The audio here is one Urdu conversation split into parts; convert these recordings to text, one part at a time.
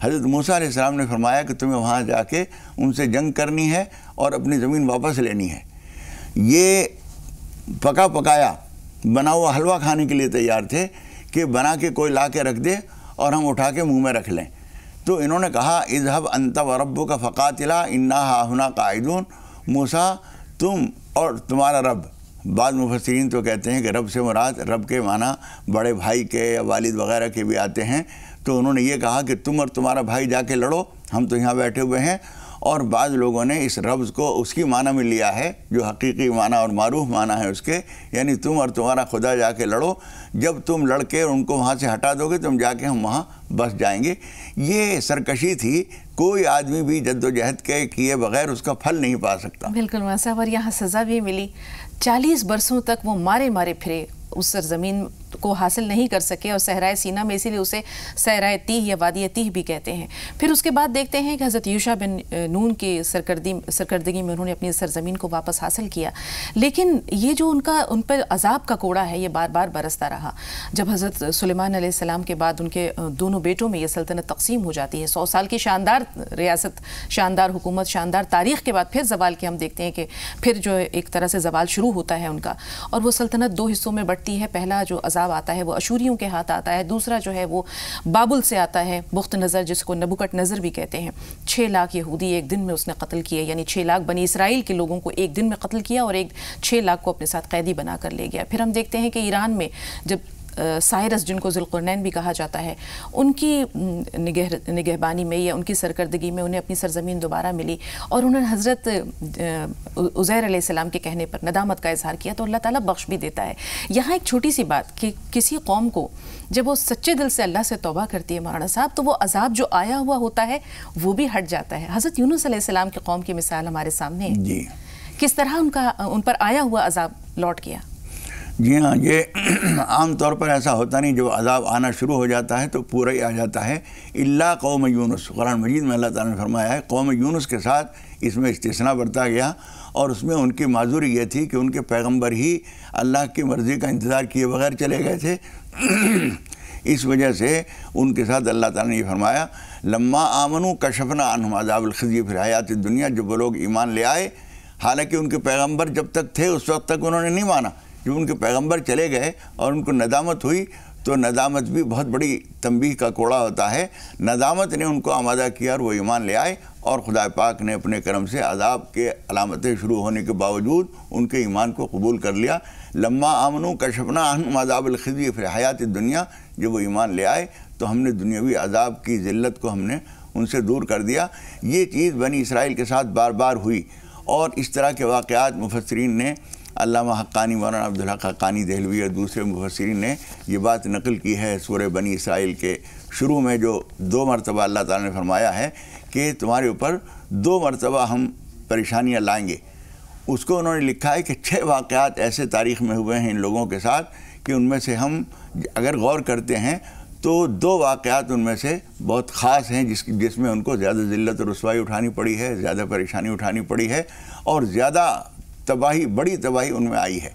حضرت موسیٰ علیہ السلام نے فرمایا کہ تمہیں وہاں جا کے ان سے جنگ کرنی ہے اور اپنی زمین واپس لینی ہے۔ یہ پکا پکایا بنا ہوا حلوہ کھانے کے لیے تیار تھے کہ بنا کے کوئی لا کے رکھ دے اور ہم اٹھا کے منہ میں رکھ لیں۔ تو انہوں نے کہا اذهب انت وربک فقاتلا انا ہاہنا قاعدون، موسیٰ تم اور تمہارا رب، بعض مفسرین تو کہتے ہیں کہ رب سے مراد رب کے معنی بڑے بھائی کے یا والد وغیرہ کے بھی آتے ہیں، تو انہوں نے یہ کہا کہ تم اور تمہارا بھائی جا کے لڑو، ہم تو یہاں بیٹھے ہوئے ہیں۔ اور بعض لوگوں نے اس ربض کو اس کی معنی میں لیا ہے جو حقیقی معنی اور معروف معنی ہے اس کے، یعنی تم اور تمہارا خدا جا کے لڑو، جب تم لڑ کے ان کو وہاں سے ہٹا دو گے تم جا کے ہم وہاں بس جائیں گے۔ یہ سرکشی تھی، کوئی آدمی بھی جد و جہد کے کیے بغیر اس کا پھل نہیں پا سکتا۔ بالکل مولانا صاحب، اور یہاں سزا بھی ملی، 40 برسوں تک وہ مارے پھرے، اس سرزمین کو حاصل نہیں کر سکے، اور صحرائے سینا میں اسی لیے اسے صحرائے تیہ یا وادی تیہ بھی کہتے ہیں۔ پھر اس کے بعد دیکھتے ہیں کہ حضرت یوشع بن نون کی سرکردگی میں انہوں نے اپنی سرزمین کو واپس حاصل کیا، لیکن یہ جو ان پر عذاب کا کوڑا ہے یہ بار بار برستا رہا۔ جب حضرت سلیمان علیہ السلام کے بعد ان کے دونوں بیٹوں میں یہ سلطنت تقسیم ہو جاتی ہے، 100 سال کی شاندار ریاست، شاندار حکومت، شاندار تاریخ کے بعد پھر زوال کے ہم دیکھتے ہیں کہ پھر جو ایک طرح سے زوال شروع ہوتا ہے ان کا، اور وہ سلطنت 2 حصوں میں بٹتی ہے۔ پہلا جو عذاب آتا ہے وہ اشوریوں کے ہاتھ آتا ہے، دوسرا جو ہے وہ بابل سے آتا ہے، بخت نظر جس کو نبوکت نظر بھی کہتے ہیں۔ 6 لاکھ یہودی ایک دن میں اس نے قتل کیے، یعنی 6 لاکھ بنی اسرائیل کے لوگوں کو ایک دن میں قتل کیا، اور 6 لاکھ کو اپنے ساتھ قیدی بنا کر لے گیا۔ پھر ہم دیکھتے ہیں کہ ایران میں جب سائرس، جن کو ذوالقرنین بھی کہا جاتا ہے، ان کی نگہبانی میں یا ان کی سرکردگی میں انہیں اپنی سرزمین دوبارہ ملی، اور انہوں نے حضرت عزیر علیہ السلام کے کہنے پر ندامت کا اظہار کیا، تو اللہ تعالیٰ بخش بھی دیتا ہے۔ یہاں ایک چھوٹی سی بات کہ کسی قوم کو جب وہ سچے دل سے اللہ سے توبہ کرتی ہے مولانا صاحب، تو وہ عذاب جو آیا ہوا ہوتا ہے وہ بھی ہٹ جاتا ہے۔ حضرت یونس علیہ السلام کی قوم کی مثال ہمارے سامنے ہے، جی کس طرح ان پر آیا ہوا عذاب لوٹ گیا۔ جی ہاں، یہ عام طور پر ایسا ہوتا نہیں، جب عذاب آنا شروع ہو جاتا ہے تو پورا ہی آ جاتا ہے۔ الا قوم یونس، قرآن مجید میں اللہ تعالیٰ نے فرمایا ہے قوم یونس کے ساتھ اس میں استثناء برتا گیا، اور اس میں ان کی معذوری یہ تھی کہ ان کے پیغمبر ہی اللہ کی مرضی کا انتظار کیے بغیر چلے گئے تھے۔ اس وجہ سے ان کے ساتھ اللہ تعالیٰ نے یہ فرمایا لما آمنوا کشفنا عنہم عذاب الخزی فی الحیات الدنیا، جب وہ لوگ ایمان لے آئے، حالانکہ ان کے پیغمبر جب تک تھے اس وقت تک انہوں نے نہیں مانا، جب ان کے پیغمبر چلے گئے اور ان کو ندامت ہوئی، تو ندامت بھی بہت بڑی تنبیہ کا کوڑا ہوتا ہے، ندامت نے ان کو آمادہ کیا اور وہ ایمان لے آئے، اور خدا پاک نے اپنے کرم سے عذاب کے علامتیں شروع ہونے کے باوجود ان کے ایمان کو قبول کر لیا۔ لما آمنوا کشفنا عنہم عذاب الخزی فی الحیات الدنیا، جب وہ ایمان لے آئے تو ہم نے دنیاوی عذاب کی ذلت کو ہم نے ان سے دور کر دیا۔ یہ چیز بنی اسرائیل کے ساتھ بار بار ہوئی، اور اس طرح کے واقعات مفسرین نے، علامہ حقانی، مولانا عبدالحق حقانی دہلوی اور دوسرے مفسرین نے یہ بات نقل کی ہے سورہ بنی اسرائیل کے شروع میں، جو 2 مرتبہ اللہ تعالیٰ نے فرمایا ہے کہ تمہارے اوپر 2 مرتبہ ہم پریشانیاں لائیں گے۔ اس کو انہوں نے لکھا ہے کہ 6 واقعات ایسے تاریخ میں ہوئے ہیں ان لوگوں کے ساتھ کہ ان میں سے ہم اگر غور کرتے ہیں تو 2 واقعات ان میں سے بہت خاص ہیں جس میں ان کو زیادہ ذلت اور رسوائی اٹھانی پڑی ہے، زیادہ پریشانی اٹھانی پڑی ہے، اور زیادہ تباہی، بڑی تباہی ان میں آئی ہے۔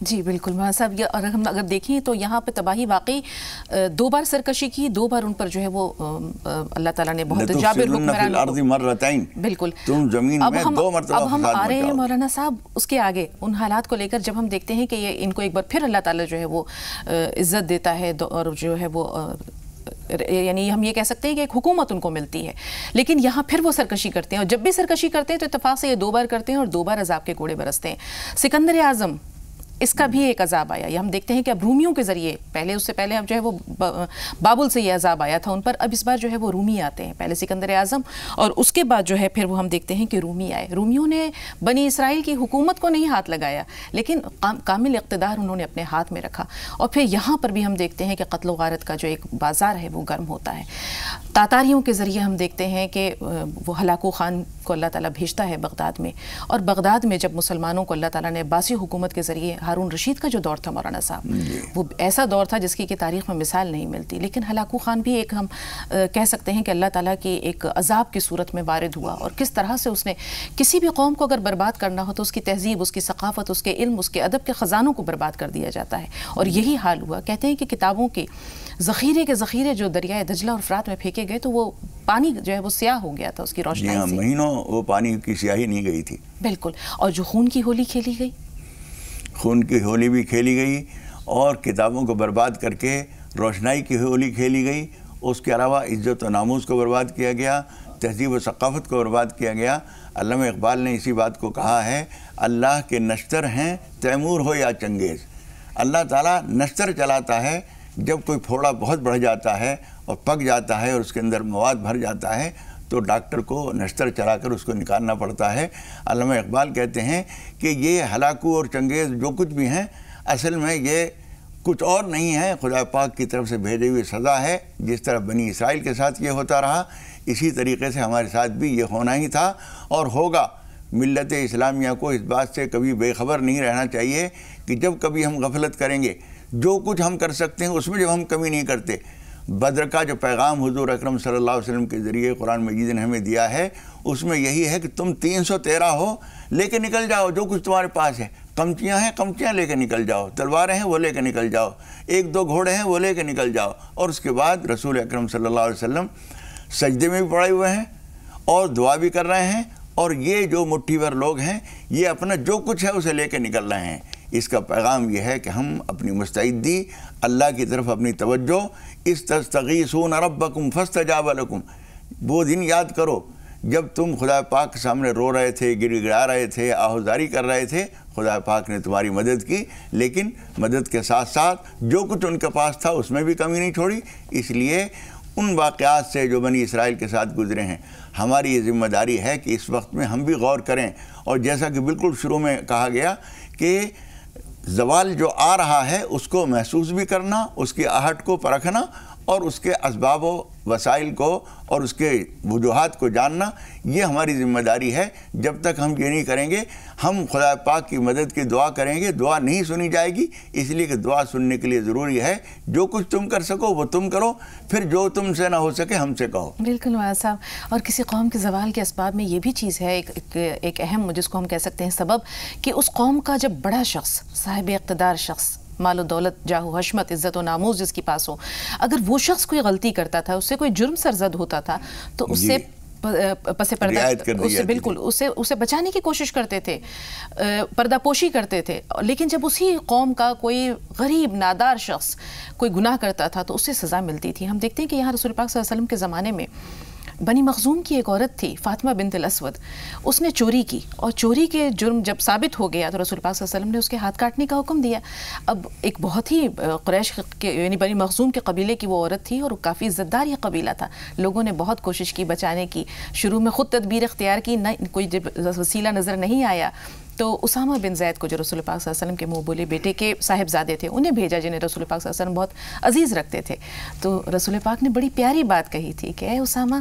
جی بالکل مولانا صاحب، یہ اور ہم اگر دیکھیں تو یہاں پہ تباہی واقعی 2 بار سرکشی کی، 2 بار ان پر جو ہے وہ اللہ تعالیٰ نے بہت جابر حکمران، بالکل تم زمین میں 2 مرتبہ اب ہم آ رہے ہیں مولانا صاحب اس کے آگے ان حالات کو لے کر، جب ہم دیکھتے ہیں کہ یہ ان کو ایک بار پھر اللہ تعالیٰ جو ہے وہ عزت دیتا ہے، اور جو ہے وہ یعنی ہم یہ کہہ سکتے ہیں کہ ایک حکومت ان کو ملتی ہے، لیکن یہاں پھر وہ سرکشی کرتے ہیں، اور جب بھی سرکشی کرتے ہیں تو اتفاق سے یہ 2 بار کرتے ہیں اور 2 بار عذاب کے کوڑے برستے ہیں۔ سکندر اعظم، اس کا بھی ایک عذاب آیا، یہ ہم دیکھتے ہیں کہ اب رومیوں کے ذریعے، اس سے پہلے اب جو ہے وہ بابل سے یہ عذاب آیا تھا ان پر، اب اس بار جو ہے وہ رومی آتے ہیں، پہلے سکندر اعظم اور اس کے بعد جو ہے پھر وہ ہم دیکھتے ہیں کہ رومی آئے۔ رومیوں نے بنی اسرائیل کی حکومت کو نہیں ہاتھ لگایا، لیکن کامل اقتدار انہوں نے اپنے ہاتھ میں رکھا، اور پھر یہاں پر بھی ہم دیکھتے ہیں کہ قتل و غارت کا جو ایک بازار ہے وہ گرم ہوتا ہے۔ تاتاریوں کے ذریعے ہم دیکھتے ہیں کہ وہ ہلاکو خان کو اللہ تعالیٰ بھیجتا ہے بغداد میں، اور بغداد میں جب مسلمانوں کو اللہ تعالیٰ نے عباسی حکومت کے ذریعے، ہارون رشید کا جو دور تھا مولانا صاحب، وہ ایسا دور تھا جس کی تاریخ میں مثال نہیں ملتی، لیکن ہلاکو خان بھی ایک ہم کہہ سکتے ہیں کہ اللہ تعالیٰ کی ایک عذاب کی صورت میں وارد ہوا، اور کس طرح سے اس نے کسی بھی قوم کو اگر برباد کرنا ہو تو اس کی تہذیب، اس کی ثقافت، اس کے علم، اس کے ادب کے خزانوں کو برباد کر دیا جاتا ہے، اور یہی حال ہوا۔ کہتے ہیں کہ کتابوں کے ذخیرے جو دریائے دجلہ اور فرات میں پھینکے گئے تو وہ پانی جو ہے وہ سیاہ ہو گیا تھا اس کی روشنی سے، مہینوں وہ پانی کی سیاہی نہیں گئی تھی، بالکل۔ اور جو خون کی ہولی کھیلی گئی، خون کی ہولی بھی کھیلی گئی، اور کتابوں کو برباد کر کے روشنائی کی ہولی کھیلی گئی، اس کے علاوہ عزت و ناموس کو برباد کیا گیا، تہذیب و ثقافت کو برباد کیا گیا۔ علامہ اقبال نے اسی بات کو کہا ہے، اللہ کے نشتر ہیں تیمور ہو یا چنگیز۔ اللہ تعالیٰ نشتر چلاتا ہے، جب کوئی پھوڑا بہت بڑھ جاتا ہے اور پک جاتا ہے اور اس کے اندر مواد بھر جاتا ہے تو ڈاکٹر کو نشتر چلا کر اس کو نکالنا پڑتا ہے۔ علامہ اقبال کہتے ہیں کہ یہ ہلاکو اور چنگیز جو کچھ بھی ہیں، اصل میں یہ کچھ اور نہیں ہے، خدا پاک کی طرف سے بھیجی ہوئی سزا ہے۔ جس طرح بنی اسرائیل کے ساتھ یہ ہوتا رہا، اسی طریقے سے ہمارے ساتھ بھی یہ ہونا ہی تھا اور ہوگا۔ ملت اسلامیہ کو اس بات سے کبھی بے خبر نہیں رہنا چاہیے کہ جب کبھی ہم غفلت کریں گے، جو کچھ ہم کر سکتے ہیں اس میں جب ہم کمی نہیں کرتے۔ بدر کا جو پیغام حضور اکرم صلی اللہ علیہ وسلم کے ذریعے قرآن مجید نے ہمیں دیا ہے، اس میں یہی ہے کہ تم 313 ہو، لے کے نکل جاؤ جو کچھ تمہارے پاس ہے۔ قمچیاں ہیں، قمچیاں لے کے نکل جاؤ، تلواریں ہیں وہ لے کے نکل جاؤ، 1-2 گھوڑے ہیں وہ لے کے نکل جاؤ۔ اور اس کے بعد رسول اکرم صلی اللہ علیہ وسلم سجدے میں بھی پڑے ہوئے ہیں اور دعا بھی کر رہے ہیں، اور یہ جو مٹھی بھر لوگ ہیں یہ اپنا جو کچھ ہے اسے لے کے نکل رہے ہیں۔ اس کا پیغام یہ ہے کہ ہم اپنی مستعدی، اللہ کی طرف اپنی توجہ، استغیثون ربکم فاستجاب لکم، وہ دن یاد کرو جب تم خدا پاک کے سامنے رو رہے تھے، گڑ گڑا رہے تھے، آہوزاری کر رہے تھے، خدا پاک نے تمہاری مدد کی، لیکن مدد کے ساتھ ساتھ جو کچھ ان کے پاس تھا اس میں بھی کمی نہیں چھوڑی۔ اس لیے ان واقعات سے جو بنی اسرائیل کے ساتھ گزرے ہیں، ہماری یہ ذمہ داری ہے کہ اس وقت میں ہم بھی غور کریں، اور جیسا کہ بالکل شروع میں کہا گیا کہ زوال جو آ رہا ہے اس کو محسوس بھی کرنا، اس کی آہٹ کو پرکھنا، اور اس کے اسباب و وسائل کو اور اس کے وجوہات کو جاننا، یہ ہماری ذمہ داری ہے۔ جب تک ہم یہ نہیں کریں گے، ہم خدا پاک کی مدد کی دعا کریں گے، دعا نہیں سنی جائے گی، اس لیے کہ دعا سننے کے لیے ضروری ہے جو کچھ تم کر سکو وہ تم کرو، پھر جو تم سے نہ ہو سکے ہم سے کہو۔ بالکل مولانا صاحب، اور کسی قوم کے زوال کے اسباب میں یہ بھی چیز ہے، ایک اہم جس کو ہم کہہ سکتے ہیں سبب، کہ اس قوم کا جب بڑا شخص، صاحب اقتدار شخص، مال و دولت، جاہ و حشمت، عزت و ناموس جس کے پاس ہو، اگر وہ شخص کوئی غلطی کرتا تھا، اس سے کوئی جرم سرزد ہوتا تھا تو اس سے پس پردہ بالکل اسے بچانے کی کوشش کرتے تھے، پردہ پوشی کرتے تھے، لیکن جب اسی قوم کا کوئی غریب نادار شخص کوئی گناہ کرتا تھا تو اس سے سزا ملتی تھی۔ ہم دیکھتے ہیں کہ یہاں رسول پاک صلی اللہ علیہ وسلم کے زمانے میں بنی مخزوم کی ایک عورت تھی، فاطمہ بنت الاسود، اس نے چوری کی، اور چوری کے جرم جب ثابت ہو گیا تو رسول پاک صلی اللہ علیہ وسلم نے اس کے ہاتھ کاٹنے کا حکم دیا۔ اب ایک بہت ہی قریش کے یعنی بنی مخزوم کے قبیلے کی وہ عورت تھی، اور کافی عزت دار یہ قبیلہ تھا، لوگوں نے بہت کوشش کی بچانے کی، شروع میں خود تدبیر اختیار کی، کوئی جب وسیلہ نظر نہیں آیا تو اسامہ بن زید کو جو رسول پاک صلی اللہ علیہ وسلم کے منہ بولے بیٹے کے صاحبزادے تھے انہیں بھیجا، جنہیں رسول پاک صلی اللہ علیہ وسلم بہت عزیز رکھتے تھے۔ تو رسول پاک نے بڑی پیاری بات کہی تھی کہ اے اسامہ،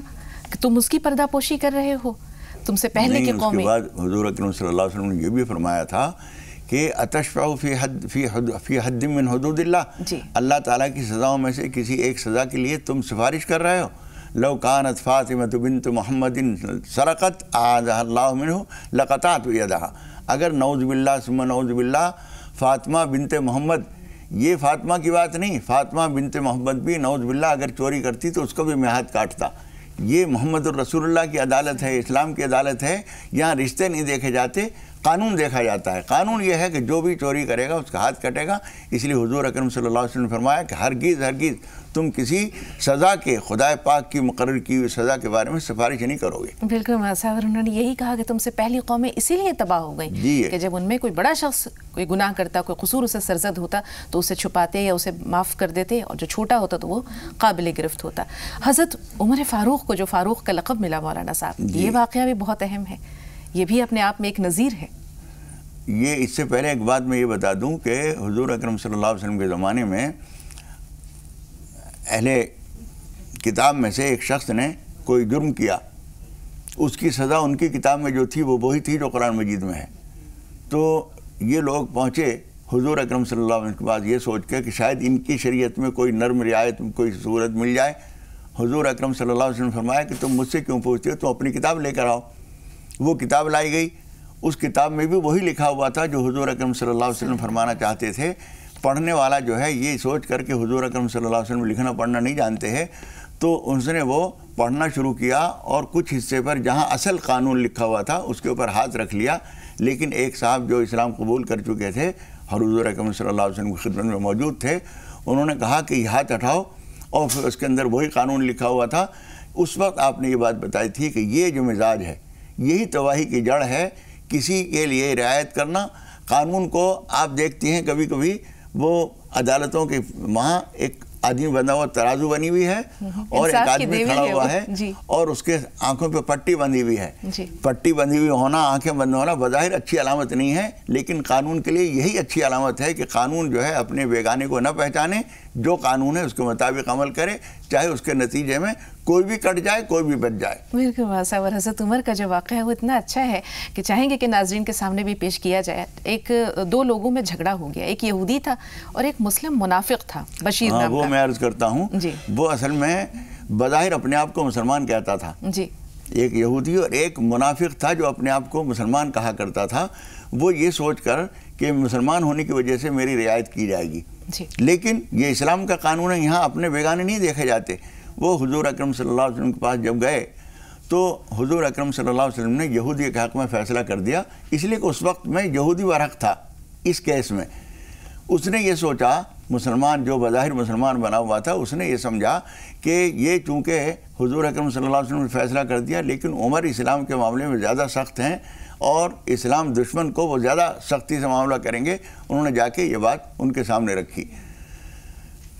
کہ تم اس کی پردہ پوشی کر رہے ہو، تم سے پہلے کی قومیں۔ اس کے بعد حضور اکرم صلی اللہ علیہ وسلم نے یہ بھی فرمایا تھا کہ اتشفع فی حد من حدود اللہ، اللہ تعالیٰ کی سزاؤں میں سے کسی ایک سزا کے لیے تم سفارش کر رہے ہو۔ لو کانت فاطمۃ بنت محمد سرقت اعاذها اللہ منہ لقطعت یدہا، اگر نعوذ باللہ ثم نعوذ باللہ فاطمہ بنت محمد، یہ فاطمہ کی بات نہیں، فاطمہ بنت محمد بھی نعوذ باللہ اگر چوری کرتی تو اس کو بھی میں ہاتھ کاٹتا۔ یہ محمد الرسول اللہ کی عدالت ہے، اسلام کی عدالت ہے، یہاں رشتے نہیں دیکھے جاتے، قانون دیکھا جاتا ہے۔ قانون یہ ہے کہ جو بھی چوری کرے گا اس کا ہاتھ کٹے گا۔ اس لیے حضور اکرم صلی اللہ علیہ وسلم نے فرمایا کہ ہرگز تم کسی سزا کے، خدا پاک کی مقرر کی ہوئی سزا کے بارے میں سفارش نہیں کرو گے۔ بالکل صاحب، انہوں نے یہی کہا کہ تم سے پہلی قومیں اسی لیے تباہ ہو گئیں کہ جب ان میں کوئی بڑا شخص کوئی گناہ کرتا، کوئی قصور اسے سرزد ہوتا تو اسے چھپاتے یا اسے معاف کر دیتے، اور جو چھوٹا ہوتا تو وہ قابل گرفت ہوتا۔ حضرت عمر فاروق کو جو فاروق کا لقب ملا مولانا صاحب، یہ واقعہ بھی بہت اہم ہے، یہ بھی اپنے آپ میں ایک نظیر ہے۔ یہ اس سے پہلے ایک بات میں یہ بتا دوں کہ حضور اکرم صلی اللہ علیہ وسلم کے زمانے میں اہل کتاب میں سے ایک شخص نے کوئی جرم کیا اس کی سزا ان کی کتاب میں جو تھی وہ وہی تھی جو قرآن مجید میں ہے۔ تو یہ لوگ پہنچے حضور اکرم صلی اللہ علیہ وسلم کے پاس یہ سوچ کے کہ شاید ان کی شریعت میں کوئی نرم رعایت کوئی صورت مل جائے۔ حضور اکرم صلی اللہ علیہ وسلم نے فرمایا کہ تم مجھ سے کیوں پوچھتے ہو، تم اپنی کتاب لے کر آؤ۔ وہ کتاب لائی گئی، اس کتاب میں بھی وہی لکھا ہوا تھا جو حضور اکرم صلی اللہ علیہ وسلم فرمانا چاہتے تھے۔ پڑھنے والا جو ہے یہ سوچ کر کے حضور اکرم صلی اللہ علیہ وسلم لکھنا پڑھنا نہیں جانتے ہیں، تو اس نے وہ پڑھنا شروع کیا اور کچھ حصے پر جہاں اصل قانون لکھا ہوا تھا اس کے اوپر ہاتھ رکھ لیا۔ لیکن ایک صاحب جو اسلام قبول کر چکے تھے اور حضور اکرم صلی اللہ علیہ وسلم کی خدمت میں موجود تھے، انہوں نے کہا کہ یہ ہاتھ ہٹاؤ، اور پھر اس کے اندر وہی قانون لکھا ہوا تھا۔ اس وقت آپ نے یہ بات بتائی تھی کہ یہ جو مزاج ہے یہی تباہی کی جڑ ہے، کسی کے لیے رعایت کرنا۔ قانون کو آپ دیکھتی ہیں کبھی کبھی وہ عدالتوں کے وہاں ایک آدمی بندہ ہوا ترازو بنی ہوئی ہے اور ایک آدمی کھڑا ہوا ہے اور اس کے آنکھوں پہ پٹی بندھی ہوئی ہے۔ پٹی بندھی ہوئی ہونا، آنکھیں بند ہونا بظاہر اچھی علامت نہیں ہے، لیکن قانون کے لیے یہی اچھی علامت ہے کہ قانون جو ہے اپنے بیگانے کو نہ پہچانے، جو قانون ہے اس کے مطابق عمل کرے، چاہے اس کے نتیجے میں کوئی بھی کٹ جائے کوئی بھی بچ جائے۔ بالکل صاحب، اور حضرت عمر کا جو واقعہ ہے وہ اتنا اچھا ہے کہ چاہیں گے کہ ناظرین کے سامنے بھی پیش کیا جائے۔ دو لوگوں میں جھگڑا ہو گیا، ایک یہودی تھا اور ایک مسلم منافق تھا، بشیر نام کا۔ وہ میں عرض کرتا ہوں وہ اصل میں بظاہر اپنے آپ کو مسلمان کہتا تھا، ایک یہودی اور ایک منافق تھا جو اپنے آپ کو مسلمان کہا کرتا تھا۔ وہ یہ سوچ کر کہ مسلمان ہونے کی وجہ سے میری رعایت کی جائے گی، لیکن یہ اسلام کا قانون ہے، یہاں اپنے بیگانے نہیں دیکھے جاتے۔ وہ حضور اکرم صلی اللہ علیہ وسلم کے پاس جب گئے تو حضور اکرم صلی اللہ علیہ وسلم نے یہودی کے حق میں فیصلہ کر دیا، اس لیے کہ اس وقت میں یہودی برحق تھا اس کیس میں۔ اس نے یہ سوچا، مسلمان جو بظاہر مسلمان بنا ہوا تھا، اس نے یہ سمجھا کہ یہ چونکہ حضور اکرم صلی اللہ علیہ وسلم نے فیصلہ کر دیا، لیکن عمر اسلام کے معاملے میں زیادہ سخت ہیں اور اسلام دشمن کو وہ زیادہ سختی سے معاملہ کریں گے۔ انہوں نے جا کے یہ بات ان کے سامنے رکھی۔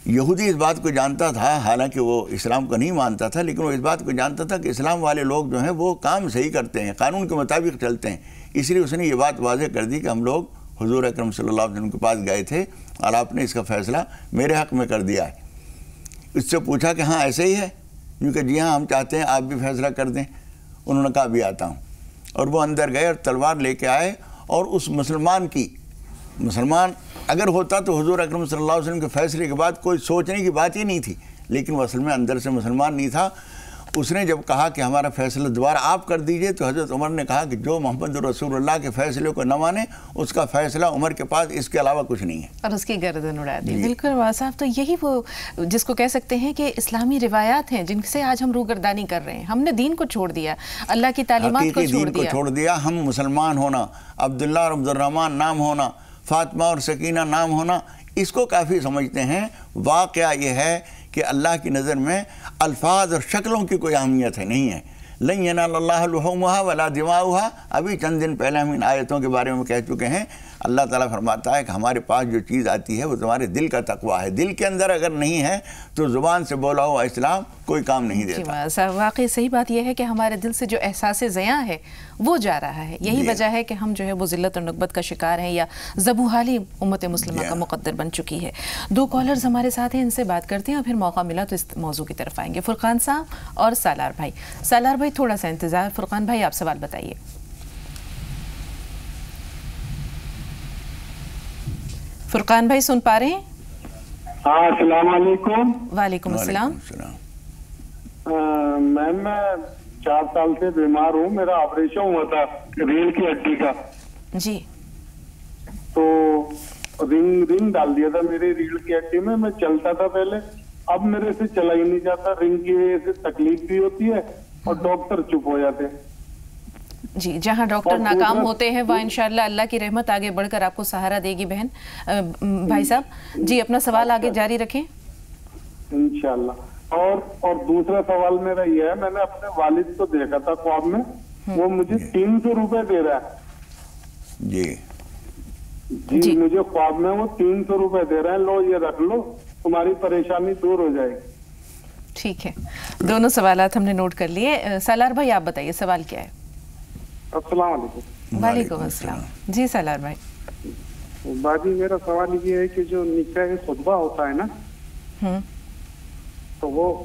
یہودی اس بات کو جانتا تھا، حالانکہ وہ اسلام کو نہیں مانتا تھا، لیکن وہ اس بات کو جانتا تھا کہ اسلام والے لوگ جو ہیں وہ کام صحیح کرتے ہیں، قانون کے مطابق چلتے ہیں۔ اس لیے اس نے یہ بات واضح کر دی کہ ہم لوگ حضور اکرم صلی اللہ علیہ وسلم کے پاس گئے تھے اور آپ نے اس کا فیصلہ میرے حق میں کر دیا ہے۔ اس سے پوچھا کہ ہاں ایسے ہی ہے، کیونکہ جی ہاں ہم چاہتے ہیں آپ بھی فیصلہ کر دیں۔ انہوں نے کہا بھی آتا ہوں، اور وہ اندر گئے اور تلوار لے کے آئے، اور اس مسلمان اگر ہوتا تو حضور اکرم صلی اللہ علیہ وسلم کے فیصلے کے بعد کوئی سوچنے کی بات ہی نہیں تھی، لیکن وہ اصل میں اندر سے مسلمان نہیں تھا۔ اس نے جب کہا کہ ہمارا فیصلہ دوبارہ آپ کر دیجئے، تو حضرت عمر نے کہا کہ جو محمد رسول اللہ کے فیصلے کو نہ مانے اس کا فیصلہ عمر کے پاس اس کے علاوہ کچھ نہیں ہے، اور اس کی گردن اڑا دی۔ بالکل صاحب، تو یہی وہ جس کو کہہ سکتے ہیں کہ اسلامی روایات ہیں جن سے آج ہم روگردانی کر رہے ہیں۔ ہم نے دین کو چھوڑ دیا، اللہ کی تعلیمات کو چھوڑ دیا۔ ہم مسلمان ہونا، عبداللہ اور عبد الرحمن نام ہونا، فاطمہ اور سکینہ نام ہونا، اس کو کافی سمجھتے ہیں۔ واقعہ یہ ہے کہ اللہ کی نظر میں الفاظ اور شکلوں کی کوئی اہمیت نہیں ہے۔ لن ینال اللہ لحومها ولا دماؤها، ابھی چند دن پہلے ہم ان آیتوں کے بارے میں کہہ چکے ہیں۔ اللہ تعالیٰ فرماتا ہے کہ ہمارے پاس جو چیز آتی ہے وہ تمہارے دل کا تقویٰ ہے، دل کے اندر اگر نہیں ہے تو زبان سے بولا ہوا اسلام کوئی کام نہیں دیتا۔ واقعی صحیح بات یہ ہے کہ ہمارے دل سے جو احساس زیاں ہے وہ جا رہا ہے، یہی وجہ ہے کہ ہم جو ہے وہ ذلت اور نکبت کا شکار ہیں، یا ذبوحالی امت مسلمہ کا مقدر بن چکی ہے۔ دو کالرز ہمارے ساتھ ہیں، ان سے بات کرتے ہیں اور پھر موقع ملا تو اس موضوع کی طرف آئیں گے۔ فرقان صاحب اور سالار بھائی۔ سالار بھائی تھوڑا سا انتظار، فرقان بھائی آپ سوال بتائیے۔ فرقان بھائی سن پا رہے ہیں؟ ہاں، السلام علیکم۔ وعلیکم السلام۔ میم میں 4 سال سے بیمار ہوں، میرا آپریشن ہوا تھا ریڑھ کی ہڈی کا۔ جی۔ تو رنگ ڈال دیا تھا میری ریڑھ کی ہڈی میں چلتا تھا پہلے، اب میرے سے چلا ہی نہیں جاتا، رنگ کی وجہ سے تکلیف بھی ہوتی ہے اور ڈاکٹر چپ ہو جاتے ہیں۔ جی، جہاں ڈاکٹر ناکام ہوتے ہیں وہاں انشاءاللہ اللہ کی رحمت آگے بڑھ کر آپ کو سہارا دے گی بہن۔ بھائی صاحب جی اپنا سوال آگے جاری رکھیں انشاءاللہ۔ اور دوسرا سوال میرا یہ ہے، میں نے اپنے والد کو دیکھا تھا خواب میں، وہ مجھے 300 روپے دے رہا ہے۔ جی مجھے خواب میں وہ 300 روپے دے رہے ہیں، لو یہ رکھ لو، تمہاری پریشانی دور ہو جائے گی۔ ٹھیک ہے، دونوں سوالات ہم نے نوٹ کر لیے۔ سالار بھائی آپ بتائیے سوال کیا ہے؟ السلام علیکم۔ وعلیکم السلام۔ جی سالار بھائی۔ باجی میرا سوال یہ ہے کہ جو نکاح خطبہ ہوتا ہے نا، تو وہ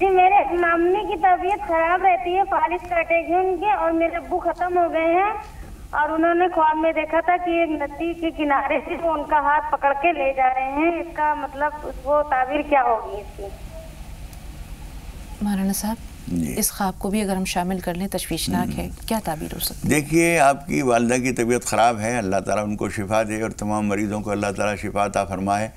جی میرے ممی کی طبیعت خراب رہتی ہے، فالج کٹے گی ان کے، اور میرے ابو ختم ہو گئے ہیں، اور انہوں نے خواب میں دیکھا تھا کہ ندی کے کنارے سے وہ ان کا ہاتھ پکڑ کے لے جا رہے ہیں. اس کا مطلب وہ تعبیر کیا ہوگی اس کی؟ مولانا صاحب اس خواب کو بھی اگر ہم شامل کر لیں تشویشناک ہے، کیا تعبیر ہو سکتی ہے؟ دیکھیے آپ کی والدہ کی طبیعت خراب ہے، اللہ تعالیٰ ان کو شفا دے اور تمام مریضوں کو اللہ تعالیٰ شفا عطا فرمائے.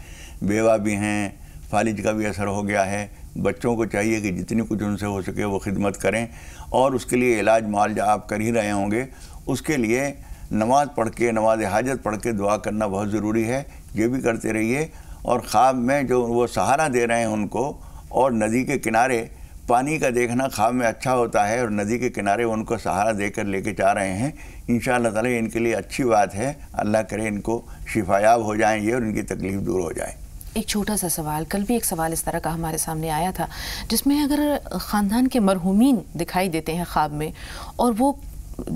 بیوہ بھی ہیں، فالج کا بھی اثر ہو گیا ہے. بچوں کو چاہیے کہ جتنی کچھ ان سے ہو سکے وہ خدمت کریں، اور اس کے لیے علاج معالجہ آپ کر ہی رہے ہوں گے. اس کے لیے نماز پڑھ کے، نماز حاجت پڑھ کے دعا کرنا بہت ضروری ہے. یہ بھی کرتے رہیے. اور خواب میں جو وہ سہارا دے رہے ہیں ان کو، اور ندی کے کنارے پانی کا دیکھنا خواب میں اچھا ہوتا ہے، اور ندی کے کنارے ان کو سہارا دے کر لے کے جا رہے ہیں. انشاءاللہ تعالیٰ ان کے لیے اچھی بات ہے. اللہ کرے ان کو شفایاب ہو جائیں یہ، اور ان کی تکلیف دور ہو جائے. ایک چھوٹا سا سوال، کل بھی ایک سوال اس طرح کا ہمارے سامنے آیا تھا جس میں اگر خاندان کے مرحومین دکھائی دیتے ہیں خواب میں، اور وہ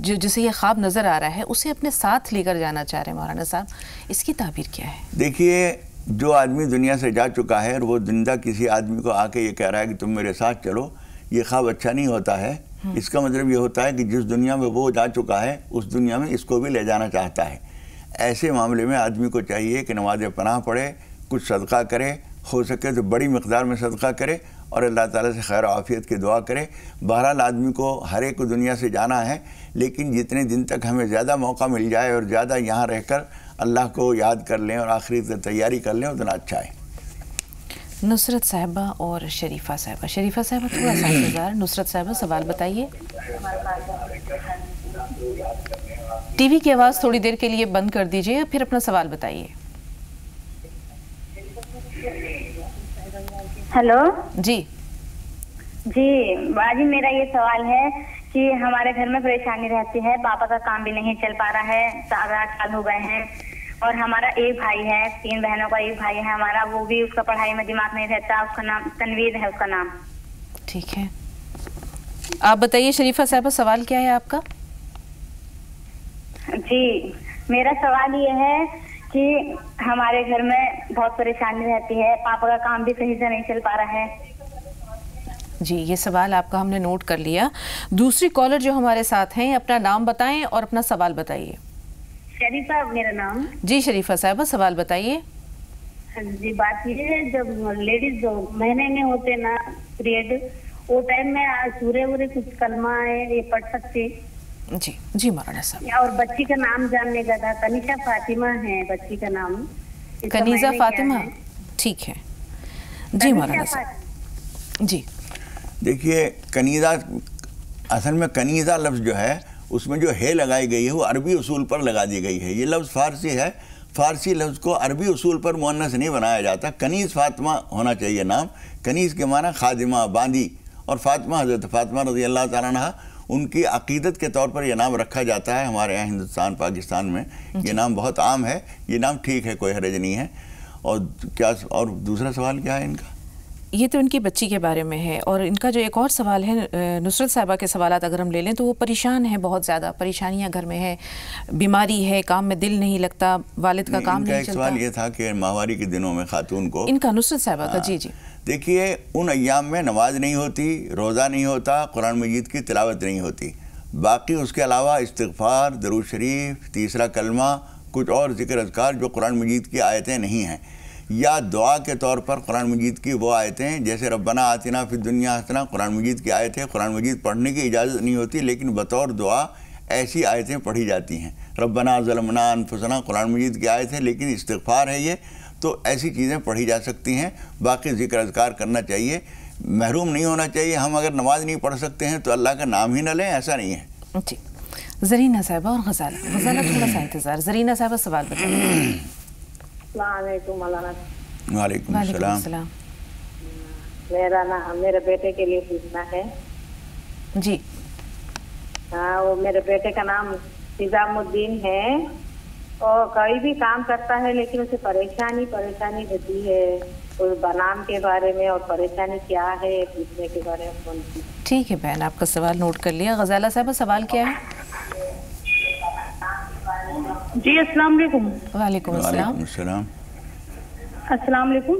جسے یہ خواب نظر آ رہا ہے اسے اپنے ساتھ لے کر جانا چاہ رہے ہیں، مولانا صاحب اس کی تعبیر کیا ہے؟ دیکھیے جو آدمی دنیا سے جا چکا ہے اور وہ زندہ کسی آدمی کو آ کے یہ کہہ رہا ہے کہ تم میرے ساتھ چلو، یہ خواب اچھا نہیں ہوتا ہے. اس کا مطلب یہ ہوتا ہے کہ جس دنیا میں وہ جا چکا ہے اس دنیا میں اس کو بھی لے جانا چاہتا ہے. ایسے معاملے میں آدمی کو چاہیے کہ نماز پناہ پڑھے، کچھ صدقہ کرے، ہو سکے تو بڑی مقدار میں صدقہ کرے، اور اللہ تعالیٰ سے خیر و عافیت کی دعا کرے. بہرحال آدمی کو ہر ایک کو دنیا سے جانا ہے، لیکن جتنے دن تک ہمیں زیادہ موقع مل جائے اور زیادہ یہاں رہ کر اللہ کو یاد کر لیں اور آخری تیاری کر لیں اتنا اچھا ہے. نصرت صاحبہ اور شریفہ صاحبہ. شریفہ صاحبہ تھوڑا سا انتظار. نصرت صاحبہ سوال بتائیے. ٹی وی کی آواز تھوڑی دیر کے لیے بند کر دیجئے، پھر اپنا سوال بتائیے. ہیلو جی باجی، میرا یہ سوال ہے کہ ہمارے گھر میں پریشانی رہتی ہے، پاپا کا کام بھی نہیں چل پا رہا ہے، 7-8 سال ہو گئے ہیں، اور ہمارا ایک بھائی ہے، 3 بہنوں کا ایک بھائی ہے ہمارا، وہ بھی اس کا پڑھائی میں دماغ نہیں رہتا. اس کا نام تنویر ہے، اس کا نام. ٹھیک ہے، آپ بتائیے شریفہ صاحبہ سوال کیا ہے آپ کا؟ جی میرا سوال یہ ہے کہ ہمارے گھر میں بہت پریشانی رہتی ہے، پاپا کا کام بھی صحیح سے نہیں چل پا رہا ہے. جی یہ سوال آپ کا ہم نے نوٹ کر لیا. دوسری کالر جو ہمارے ساتھ ہیں اپنا نام بتائیں اور اپنا سوال بتائیے. شریفہ میرا نام. جی شریفہ صاحبہ سوال بتائیے. جی بات یہ ہے، جب لیڈیز جو مہینے میں ہوتے نا پیریڈ، وہ ٹائم میں سورہ وورے کچھ کلمہ ہے یہ پڑھ سکتے؟ جی مولانا صاحب. اور بچی کا نام جاننے کا تھا. کنیزہ فاطمہ ہے بچی کا نام. کنیزہ فاطمہ، ٹھیک ہے. جی مولانا صاحب. جی دیکھیے کنیزہ، اصل میں کنیزہ لفظ جو ہے اس میں جو ہے لگائی گئی ہے وہ عربی اصول پر لگا دی گئی ہے. یہ لفظ فارسی ہے، فارسی لفظ کو عربی اصول پر مؤنث نہیں بنایا جاتا. کنیز فاطمہ ہونا چاہیے نام. کنیز کے معنی خادمہ، باندی، اور فاطمہ حضرت فاطمہ رضی اللہ تعالیٰ عنہ ان کی عقیدت کے طور پر یہ نام رکھا جاتا ہے. ہمارے یہاں ہندوستان پاکستان میں یہ نام بہت عام ہے. یہ نام ٹھیک ہے، کوئی حرج نہیں ہے. اور دوسرا سوال کیا ہے ان کا؟ یہ تو ان کی بچی کے بارے میں ہے. اور ان کا جو ایک اور سوال ہے، نصرت صاحبہ کے سوالات اگر ہم لے لیں تو وہ پریشان ہیں، بہت زیادہ پریشانیاں گھر میں ہے، بیماری ہے، کام میں دل نہیں لگتا، والد کا کام نہیں چلتا. ایک سوال یہ تھا کہ ماہواری کے دنوں میں خاتون کو، ان کا نصرت صاحبہ کا. جی دیکھیے ان ایام میں نماز نہیں ہوتی، روزہ نہیں ہوتا، قرآن مجید کی تلاوت نہیں ہوتی. باقی اس کے علاوہ استغفار، درود شریف، تیسرا کلمہ، کچھ اور ذکر اذکار جو قرآن مجید کی آیتیں نہیں ہیں، یا دعا کے طور پر قرآن مجید کی وہ آیتیں جیسے ربنا آتنا فی الدنیا حسنہ، قرآن مجید کی آیت ہے. قرآن مجید پڑھنے کی اجازت نہیں ہوتی، لیکن بطور دعا ایسی آیتیں پڑھی جاتی ہیں. ربنا ظلمنا انفسنا قرآن مجید کی آیت ہے، لیکن استغفار ہے یہ. تو ایسی چیزیں پڑھی جا سکتی ہیں. باقی ذکر اذکار کرنا چاہیے، محروم نہیں ہونا چاہیے. ہم اگر نماز نہیں پڑھ سکتے ہیں تو اللہ کا نام ہی نہ لیں، ایسا نہیں ہے. جی زرینہ صاحبہ اور غزالہ تھوڑا سا انتظار. زرینہ صاحبہ سوال بتائیے. السلام علیکم مولانا. وعلیکم السلام. میرا نام میرے بیٹے کے لیے پوچھنا ہے. جی ہاں، وہ میرے بیٹے کا نام نظام الدین ہے، اور کوئی بھی کام کرتا ہے لیکن اسے پریشانی ہوتی ہے. اس نام کے بارے میں اور پریشانی کیا ہے پوچھنے کے بارے میں. ٹھیک ہے بہن، آپ کا سوال نوٹ کر لیا. غزالہ صاحبہ سوال کیا ہے؟ جی السلام علیکم. وعلیکم السلام. السلام. السلام علیکم.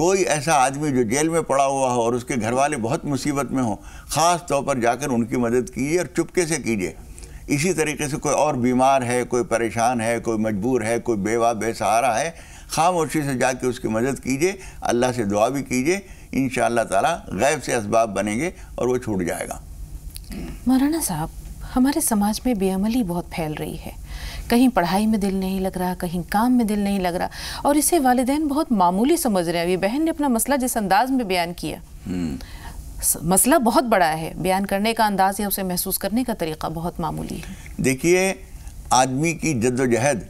کوئی ایسا آدمی جو جیل میں پڑا ہوا ہو اور اس کے گھر والے بہت مصیبت میں ہوں، خاص طور پر جا کر ان کی مدد کیجیے اور چپکے سے کیجیے۔ اسی طریقے سے کوئی اور بیمار ہے، کوئی پریشان ہے، کوئی مجبور ہے، کوئی بیوہ بے سہارا ہے، خاموشی سے جا کے اس کی مدد کیجیے، اللہ سے دعا بھی کیجیے، انشاءاللہ تعالیٰ غیب سے اسباب بنیں گے اور وہ چھوٹ جائے گا۔ مولانا صاحب، ہمارے سماج میں بے عملی بہت پھیل رہی ہے، کہیں پڑھائی میں دل نہیں لگ رہا، کہیں کام میں دل نہیں لگ رہا، اور اسے والدین بہت معمولی سمجھ رہے ہیں۔ یہ بہن نے اپنا مسئلہ جس انداز میں بیان کیا، مسئلہ بہت بڑا ہے، بیان کرنے کا انداز یا اسے محسوس کرنے کا طریقہ بہت معمولی ہے۔ دیکھیے، آدمی کی جد و جہد،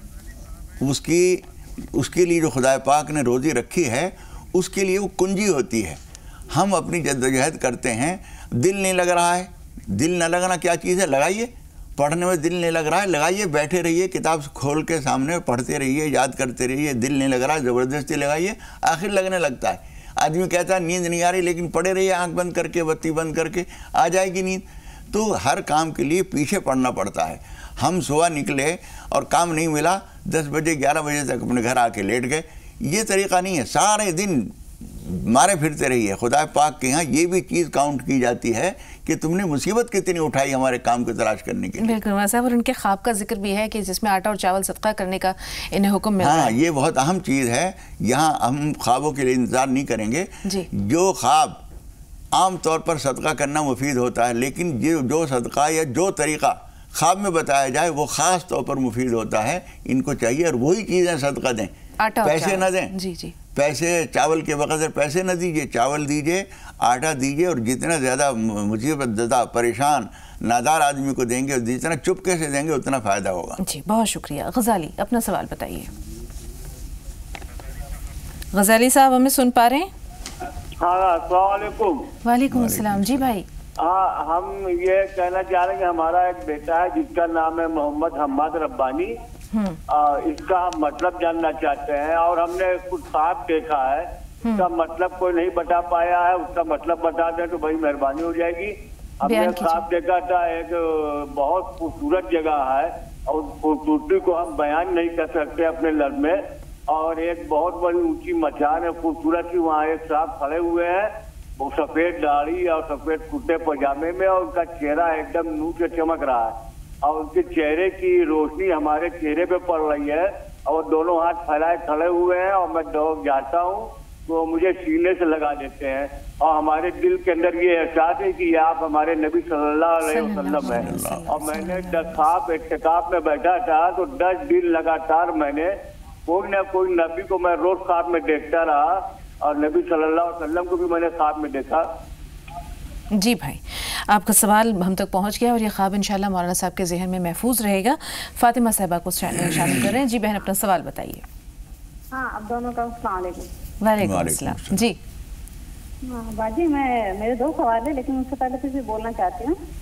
اس کے لیے جو خدا پاک نے روزی رکھی ہے، اس کے لیے وہ کنجی ہوتی ہے۔ ہم اپنی جد و جہد کرتے ہیں، دل نہیں لگ رہا ہے، دل نہ لگنا کیا چیز ہے؟ لگائیے۔ پڑھنے میں دل نہیں لگ رہا ہے، لگائیے، بیٹھے رہیے، کتاب کھول کے سامنے پڑھتے رہیے، یاد کرتے رہیے۔ دل نہیں لگ رہا ہے، زبردستی لگائیے، آخر لگنے لگتا ہے۔ آدمی کہتا ہے نیند نہیں آ رہی، لیکن پڑے رہیے آنکھ بند کر کے، بتی بند کر کے، آ جائے گی نیند۔ تو ہر کام کے لیے پیچھے پڑنا پڑتا ہے۔ ہم صبح نکلے اور کام نہیں ملا، 10 بجے 11 بجے تک اپنے گھر آ کے لیٹ گئے، یہ طریقہ نہیں ہے۔ سارے دن مارے پھرتے رہیے۔ خدا پاک کے یہاں یہ بھی چیز کاؤنٹ کی جاتی ہے کہ تم نے مصیبت کتنی اٹھائی ہمارے کام کو تلاش کرنے کے لیے۔ بالکل صاحب، اور ان کے خواب کا ذکر بھی ہے کہ جس میں آٹا اور چاول صدقہ کرنے کا انہیں حکم مل رہا ہے۔ ہاں، یہ بہت اہم چیز ہے۔ یہاں ہم خوابوں کے لیے انتظار نہیں کریں گے۔ جو خواب عام طور پر صدقہ کرنا مفید ہوتا ہے، لیکن جو صدقہ یا جو طریقہ خواب میں بتایا جائے وہ خاص طور پر مفید ہوتا ہے۔ ان کو چاہیے اور وہی چیزیں صدقہ دیں، پیسے نہ دیں۔ پیسے چاول کے بغیر پیسے نہ دیجیے، چاول دیجیے، آٹا دیجیے، اور جتنا زیادہ مصیبت زدہ پریشان نادار آدمی کو دیں گے، جتنا چپکے سے دیں گے اتنا فائدہ ہوگا۔ جی بہت شکریہ۔ غزالی، اپنا سوال بتائیے۔ غزالی صاحب، ہمیں سن پا رہے ہیں؟ ہاں، السلام علیکم۔ وعلیکم السلام۔ جی بھائی، ہاں، ہم یہ کہنا چاہ رہے ہیں کہ ہمارا ایک بیٹا ہے جس کا نام ہے محمد حماد ربانی، اس کا ہم مطلب جاننا چاہتے ہیں، اور ہم نے کچھ خواب دیکھا ہے، اس کا مطلب کوئی نہیں بتا پایا ہے، اس کا مطلب بتا دیں تو بڑی مہربانی ہو جائے گی۔ ہم نے خواب دیکھا تھا، ایک بہت خوبصورت جگہ ہے اور خوبصورتی کو ہم بیان نہیں کر سکتے اپنے لفظ میں، اور ایک بہت بڑی اونچی مچان ہے خوبصورت کی، وہاں ایک صاحب کھڑے ہوئے ہیں، وہ سفید داڑھی اور سفید کرتے پاجامے میں، اور ان کا چہرہ ایک دم نور سے چمک رہا ہے، اور ان کے چہرے کی روشنی ہمارے چہرے پہ پڑ رہی ہے، اور دونوں ہاتھ پھیلائے کھڑے ہوئے ہیں، اور میں دوڑ جاتا ہوں تو مجھے سینے سے لگا دیتے ہیں، اور ہمارے دل کے اندر یہ احساس ہے کہ آپ ہمارے نبی صلی اللہ علیہ وسلم ہیں۔ اور میں نے خواب اعتکاف میں بیٹھا تھا تو 10 دن لگاتار میں نے کوئی نہ کوئی نبی کو میں روز خواب میں دیکھتا رہا، اور نبی صلی اللہ علیہ وسلم کو بھی میں نے خواب میں دیکھا۔ جی بھائی، آپ کا سوال ہم تک پہنچ گیا، اور یہ خواب انشاءاللہ مولانا صاحب کے ذہن میں محفوظ رہے گا۔ فاطمہ صاحبہ کو شامل کر رہے ہیں۔ جی بہن، اپنا سوال بتائیے۔ ہاں، اب دونوں کا السلام علیکم۔ وعلیکم السلام۔ جی باجی، میرے 2 سوال ہیں، لیکن اس سے پہلے کچھ بولنا چاہتی ہوں۔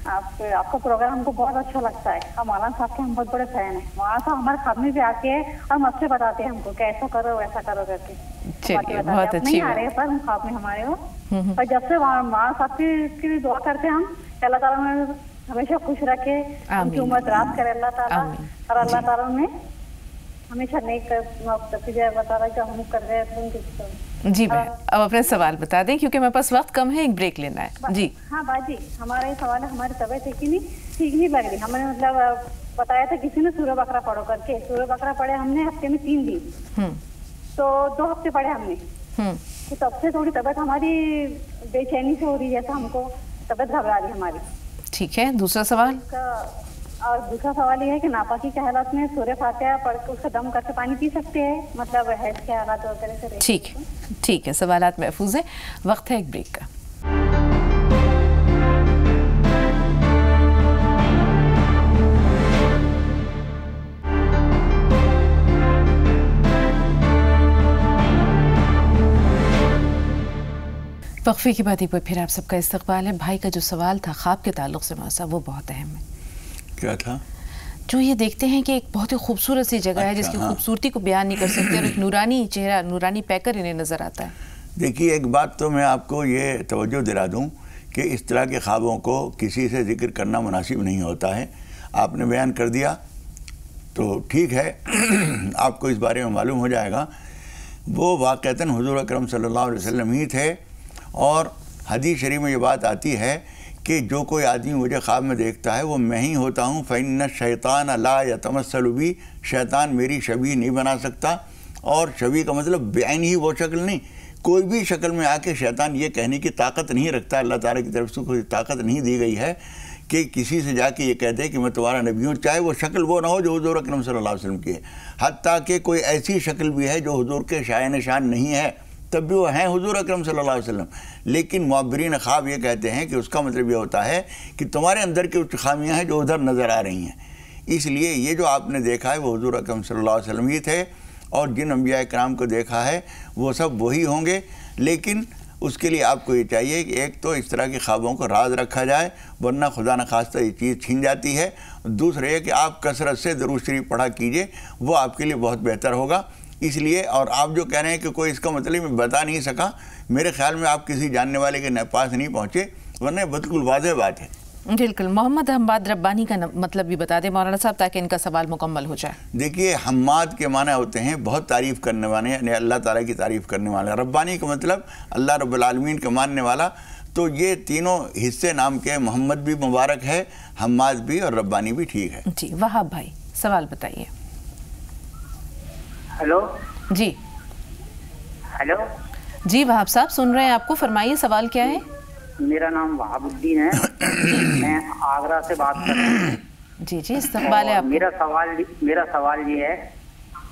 آپ کا پروگرام ہم کو بہت اچھا لگتا ہے، اور مولانا صاحب کے ہم بہت بڑے فین ہیں۔ مولانا صاحب ہمارے خواب میں بھی آ کے اور مسئلے بتاتے ہیں ہم کو کہ ایسا کرو ویسا کرو کر کے، بہت اچھی نہیں آ رہے پر ہم خواب میں ہمارے ہو، اور جب سے مولانا صاحب کی بھی دعا کرتے ہیں ہم کہ اللہ تعالیٰ نے ہمیشہ خوش رکھے، ان کی عمر دراز کرے اللہ تعالیٰ، اور اللہ تعالیٰ نے ہمیشہ نیک بتا رہا کہ ہم کر رہے ہیں۔ جی بہن، اب اپنے سوال بتا دیں کیونکہ میرے پاس وقت کم ہے، ایک بریک لینا ہے۔ جی ہاں باجی، ہمارا یہ سوال ہے، ہماری طبیعت ٹھیک نہیں لگ رہی، ہمیں مطلب بتایا تھا کسی نے سورہ بقرہ پڑھو کر کے، سورہ بقرہ پڑھے ہم نے ہفتے میں 3 دن، تو 2 ہفتے پڑھے ہم نے، تو تب سے تھوڑی طبیعت ہماری بے چینی سے ہو رہی ہے، جیسا ہم کو طبیعت گھبرا رہی ہے ہماری۔ ٹھیک ہے، دوسرا سوال؟ اور دوسرا سوال یہ ہے کہ ناپاکی کے حالات میں سورہ فاتحہ پڑھ کے اس کا دم کر کے پانی پی سکتے ہیں، مطلب حیض کے حالات وغیرہ سے؟ ٹھیک ہے، سوالات محفوظ ہیں، وقت ہے ایک بریک کا۔ وقفے کے بعد ایک بار پھر آپ سب کا استقبال ہے۔ بھائی کا جو سوال تھا خواب کے تعلق سے موسیٰ، وہ بہت اہم ہے۔ کیا تھا؟ جو یہ دیکھتے ہیں کہ ایک بہت ہی خوبصورت سی جگہ ہے جس کی خوبصورتی کو بیان نہیں کر سکتے، اور ایک نورانی چہرہ، نورانی پیکر انہیں نظر آتا ہے۔ دیکھیے، ایک بات تو میں آپ کو یہ توجہ دلا دوں کہ اس طرح کے خوابوں کو کسی سے ذکر کرنا مناسب نہیں ہوتا ہے۔ آپ نے بیان کر دیا تو ٹھیک ہے، آپ کو اس بارے میں معلوم ہو جائے گا۔ وہ واقعتاً حضور اکرم صلی اللہ علیہ وسلم ہی تھے. اور حدیث شریف میں یہ بات آتی ہے کہ جو کوئی آدمی مجھے خواب میں دیکھتا ہے وہ میں ہی ہوتا ہوں. فَإِنَّ الشَّيْطَانَ لَا يَتَمَثَّلُ بِي، شیطان میری شبیہ نہیں بنا سکتا. اور شبیہ کا مطلب بعین ہی وہ شکل نہیں، کوئی بھی شکل میں آ کے شیطان یہ کہنے کی طاقت نہیں رکھتا. اللہ تعالیٰ کی طرف سے کوئی طاقت نہیں دی گئی ہے کہ کسی سے جا کے یہ کہہ دے کہ میں تمہارا نبی ہوں، چاہے وہ شکل وہ نہ ہو جو حضور اکرم صلی اللہ علیہ وسلم کی ہے. حتیٰ کہ کوئی ایسی شکل بھی ہے جو حضور کے شائن شان نہیں ہے، تب بھی وہ ہیں حضور اکرم صلی اللہ علیہ وسلم. لیکن معبرین خواب یہ کہتے ہیں کہ اس کا مطلب یہ ہوتا ہے کہ تمہارے اندر کی کچھ خامیاں ہیں جو ادھر نظر آ رہی ہیں. اس لیے یہ جو آپ نے دیکھا ہے وہ حضور اکرم صلی اللہ علیہ وسلم ہی تھے، اور جن انبیاء کرام کو دیکھا ہے وہ سب وہی ہوں گے. لیکن اس کے لیے آپ کو یہ چاہیے کہ ایک تو اس طرح کے خوابوں کو راز رکھا جائے، ورنہ خدا نخواستہ یہ چیز چھن جاتی ہے. دوسرے یہ کہ آپ کثرت سے درود شریف پڑھا کیجئے، وہ آپ کے لیے بہت بہتر ہوگا. اس لیے، اور آپ جو کہہ رہے ہیں کہ کوئی اس کا مطلب میں بتا نہیں سکا، میرے خیال میں آپ کسی جاننے والے کے پاس نہیں پہنچے، ورنہ بالکل واضح بات ہے. بالکل. محمد حماد ربانی کا مطلب بھی بتا دیں مولانا صاحب تاکہ ان کا سوال مکمل ہو جائے. دیکھیے، حماد کے معنی ہوتے ہیں بہت تعریف کرنے والے، یعنی اللہ تعالیٰ کی تعریف کرنے والے. ربانی کا مطلب اللہ رب العالمین کا ماننے والا. تو یہ تینوں حصے نام کے محمد بھی مبارک ہے، حماد بھی اور ربانی بھی ٹھیک ہے. جی وہاب بھائی سوال بتائیے. ہلو جی. ہلو جی وہاب صاحب سن رہے ہیں آپ کو، فرمائیے سوال کیا ہے. میرا نام وہاب الدین ہے، میں آگرہ سے بات کر رہا ہوں. جی جی استقبال ہے آپ. میرا سوال یہ ہے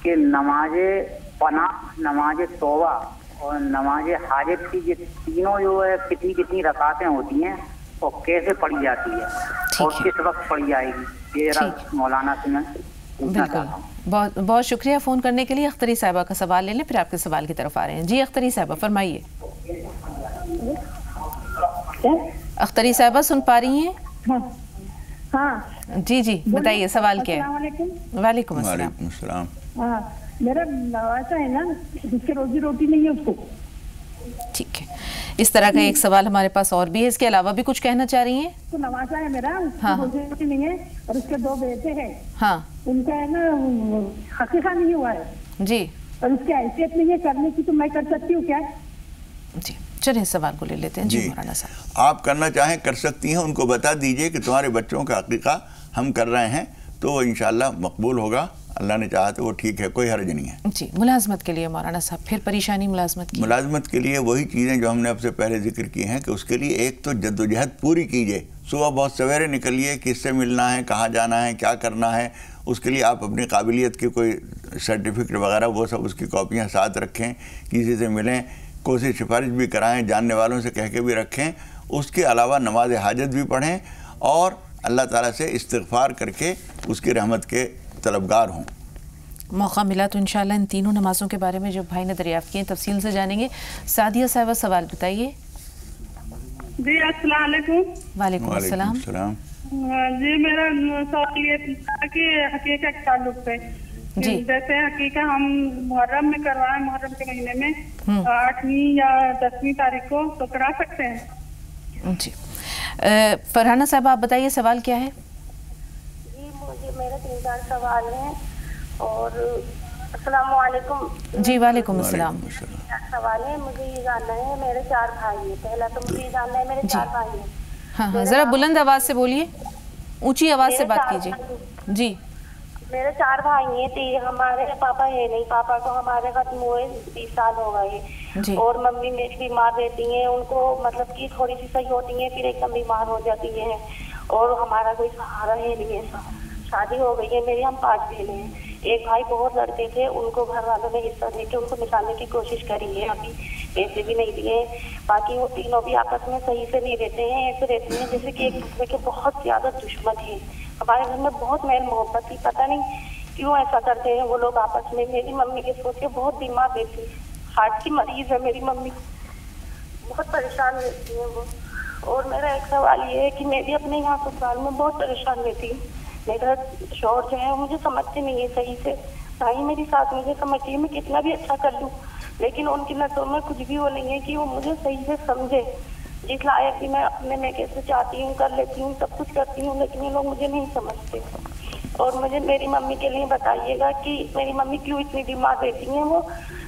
کہ نماز پناہ، نماز توبہ اور نماز حاجت کی یہ تینوں جو ہے کتنی رکعتیں ہوتی ہیں اور کیسے پڑھی جاتی ہے اور کس وقت پڑھی جائے گی، یہ مولانا سے میں پوچھنا چاہتا ہوں. بہت بہت شکریہ فون کرنے کے لیے. اختری صاحبہ کا سوال لے لیں پھر آپ کے سوال کی طرف آ رہے ہیں. جی اختری صاحبہ فرمائیے. اختری صاحبہ سن پا رہی ہیں؟ ہاں جی جی بتائیے سوال کیا ہے. السلام علیکم. وعلیکم السلام. وعلیکم السلام. ہاں میرا نواسا ہے نا جس کی روزی روٹی نہیں ہے اس کو. ٹھیک ہے. اس طرح کا ایک سوال ہمارے پاس اور بھی ہے، اس کے علاوہ بھی کچھ کہنا چاہ رہی ہیں؟ تو نواسا ہے میرا، اس کی روزی روٹی نہیں ہے اور اس کے 2 بیٹے ہیں. ہاں ان کا ہے نا حقیقہ نہیں ہوا ہے. جی. اور اس کی حیثیت نہیں ہے کرنے کی، تو میں کر سکتی ہوں کیا؟ جی چلیں سوال کو لے لیتے ہیں. جی مولانا صاحب آپ کرنا چاہیں کر سکتی ہیں. ان کو بتا دیجئے کہ تمہارے بچوں کا عقیقہ ہم کر رہے ہیں، تو وہ انشاءاللہ مقبول ہوگا. اللہ نے چاہا تو وہ ٹھیک ہے، کوئی حرج نہیں ہے. جی ملازمت کے لیے مولانا صاحب پھر پریشانی ملازمت کی؟ ملازمت کے لیے وہی چیزیں جو ہم نے اب سے پہلے ذکر کی ہیں کہ اس کے لیے ایک تو جد و جہد پوری کیجئے. صبح بہت سویرے نکلیے، کس سے ملنا ہے، کہاں جانا ہے، کیا کرنا ہے. اس کے لیے آپ اپنی قابلیت کی کوئی سرٹیفکیٹ وغیرہ وہ سب اس کی کاپیاں ساتھ رکھیں، کسی سے ملیں، کوشش سفارش بھی کرائیں، جاننے والوں سے کہہ کے بھی رکھیں. اس کے علاوہ نماز حاجت بھی پڑھیں اور اللہ تعالیٰ سے استغفار کر کے اس کی رحمت کے طلبگار ہوں. موقع ملا تو انشاءاللہ ان تینوں نمازوں کے بارے میں جو بھائی نے دریافت کیے تفصیل سے جانیں گے. سعدیہ صاحبہ سوال بتائیے. جی السلام علیکم. وعلیکم السلام. جی میرا سوال یہ تھا کہ حقیقہ کے تعلق سے، جیسے حقیقہ ہم محرم میں کروائیں، محرم کے مہینے میں 8ویں یا 10ویں تاریخ کو، تو کرا سکتے ہیں؟ جی فرحانہ صاحب آپ بتائیے سوال کیا ہے. جی مجھے میرے 3-4 سوال ہیں. اور السلام علیکم. جی وعلیکم السلام. سوال ہے، مجھے یہ جاننا ہے، میرے 4 بھائی ہیں. پہلا تو مجھے یہ جاننا ہے میرے 4 بھائی ہیں. ہاں ہاں ذرا بلند آواز سے بولیے، اونچی آواز سے بات کیجیے. جی میرے 4 بھائی ہیں. ہمارے پاپا ہے نہیں، پاپا کو ہمارے ختم ہوئے 20 سال ہو گئے. اور ممی میری بیمار رہتی ہیں، ان کو مطلب کہ تھوڑی سی صحیح ہوتی ہیں پھر ایک دم بیمار ہو جاتی ہیں. اور ہمارا کوئی سہارا ہے نہیں ہے. شادی ہو گئی ہے میری، ہم 5 بہنیں ہیں. ایک بھائی بہت لڑتے تھے، ان کو گھر والوں نے حصہ دے کے ان کو نکالنے کی کوشش کری ہے، ابھی پیسے بھی نہیں دیے. باقی وہ تینوں بھی آپس میں صحیح سے نہیں رہتے ہیں، ایسے رہتے ہیں جیسے کہ ایک دوسرے کے بہت زیادہ دشمن ہیں. ہمارے گھر میں بہت میل محبت تھی، پتہ نہیں کیوں ایسا کرتے ہیں وہ لوگ آپس میں. میری ممی کے سوچ کے بہت بیمار رہتی، ہارٹ کی مریض ہے میری ممی، بہت پریشان رہتی ہیں وہ. اور میرا ایک سوال یہ ہے کہ میں بھی اپنے یہاں سسرال میں بہت پریشان رہتی ہوں. میرا شوہر جو ہے مجھے سمجھتے نہیں ہے صحیح سے، نہ ہی میری ساس مجھے سمجھتی ہے. میں کتنا بھی اچھا کر لوں لیکن ان کی نظروں میں کچھ بھی وہ نہیں ہے کہ وہ مجھے صحیح سے سمجھے. جس لائق بھی میں اپنے میں کیسے چاہتی ہوں کر لیتی ہوں، سب کچھ کرتی ہوں، لیکن یہ لوگ مجھے نہیں سمجھتے. اور مجھے میری ممی کے لیے بتائیے گا کہ میری ممی کیوں اتنی بیمار رہتی ہیں. وہ